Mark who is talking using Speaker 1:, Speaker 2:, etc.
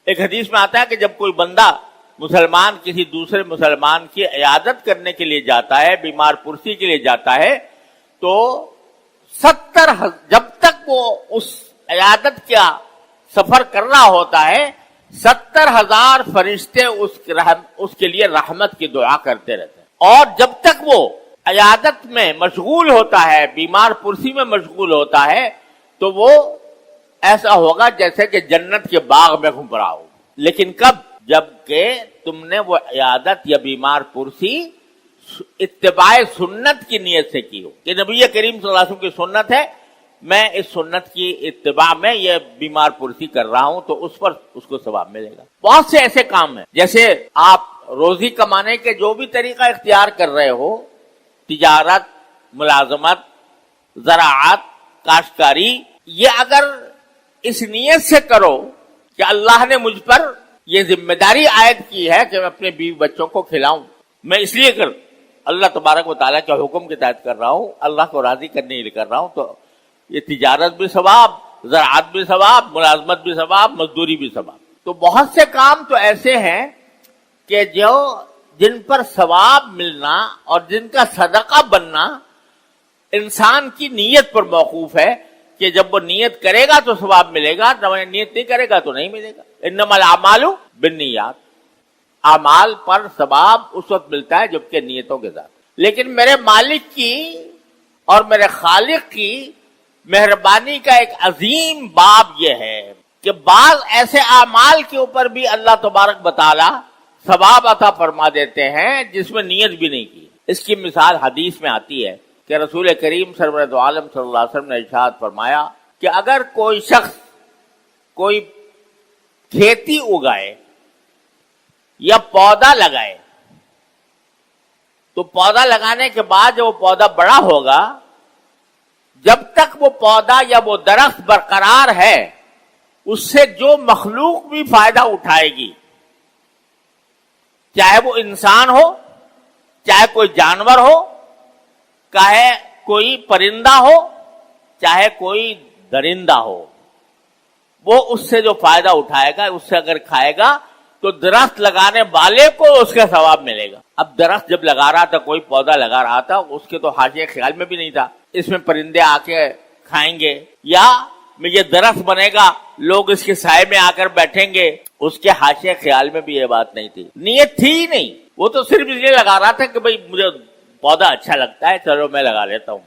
Speaker 1: ایک حدیث میں آتا ہے کہ جب کوئی بندہ مسلمان کسی دوسرے مسلمان کی عیادت کرنے کے لیے جاتا ہے، بیمار پرسی کے لیے جاتا ہے، تو 70 جب تک وہ اس عیادت کا سفر کر رہا ہوتا ہے 70,000 فرشتے اس کے لیے رحمت کی دعا کرتے رہتے ہیں، اور جب تک وہ عیادت میں مشغول ہوتا ہے، بیمار پرسی میں مشغول ہوتا ہے، تو وہ ایسا ہوگا جیسے کہ جنت کے باغ میں گھوم رہا ہو۔ لیکن کب؟ جب کہ تم نے وہ عیادت یا بیمار پرسی اتباع سنت کی نیت سے کی ہو کہ نبی کریم صلی اللہ علیہ وسلم کی سنت ہے، میں اس سنت کی اتباع میں یہ بیمار پرسی کر رہا ہوں، تو اس پر اس کو ثواب ملے گا۔ بہت سے ایسے کام ہیں، جیسے آپ روزی کمانے کے جو بھی طریقہ اختیار کر رہے ہو، تجارت، ملازمت، زراعت، کاشتکاری، یہ اگر اس نیت سے کرو کہ اللہ نے مجھ پر یہ ذمہ داری عائد کی ہے کہ میں اپنے بیوی بچوں کو کھلاؤں، میں اس لیے اللہ تبارک و تعالیٰ کے حکم کے تحت کر رہا ہوں، اللہ کو راضی کرنے کے لیے کر رہا ہوں، تو یہ تجارت بھی ثواب، زراعت بھی ثواب، ملازمت بھی ثواب، مزدوری بھی ثواب۔ تو بہت سے کام تو ایسے ہیں کہ جن پر ثواب ملنا اور جن کا صدقہ بننا انسان کی نیت پر موقوف ہے کہ جب وہ نیت کرے گا تو ثواب ملے گا، جب نیت نہیں کرے گا تو نہیں ملے گا۔ انما الاعمال بالنیات، اعمال پر ثواب اس وقت ملتا ہے جبکہ نیتوں کے ساتھ۔ لیکن میرے مالک کی اور میرے خالق کی مہربانی کا ایک عظیم باب یہ ہے کہ بعض ایسے اعمال کے اوپر بھی اللہ تبارک و تعالی ثواب عطا فرما دیتے ہیں جس میں نیت بھی نہیں کی۔ اس کی مثال حدیث میں آتی ہے کہ رسول کریم سرورت عالم صلی اللہ علیہ وسلم نے ارشاد فرمایا کہ اگر کوئی شخص کوئی کھیتی اگائے یا پودا لگائے، تو پودا لگانے کے بعد جب وہ پودا بڑا ہوگا، جب تک وہ پودا یا وہ درخت برقرار ہے، اس سے جو مخلوق بھی فائدہ اٹھائے گی، چاہے وہ انسان ہو، چاہے کوئی جانور ہو، چاہے کوئی پرندہ ہو، چاہے کوئی درندہ ہو، وہ اس سے جو فائدہ اٹھائے گا، اس سے اگر کھائے گا تو درخت لگانے والے کو اس کا ثواب ملے گا۔ اب درخت جب لگا رہا تھا، کوئی پودا لگا رہا تھا، اس کے تو حاشیے خیال میں بھی نہیں تھا اس میں پرندے آ کے کھائیں گے یا یہ درخت بنے گا، لوگ اس کے سائے میں آ کر بیٹھیں گے، اس کے حاشیے خیال میں بھی یہ بات نہیں تھی، نیت تھی ہی نہیں، وہ تو صرف اس لیے لگا رہا تھا کہ بھئی مجھے پودا اچھا لگتا ہے، چلو میں لگا لیتا ہوں۔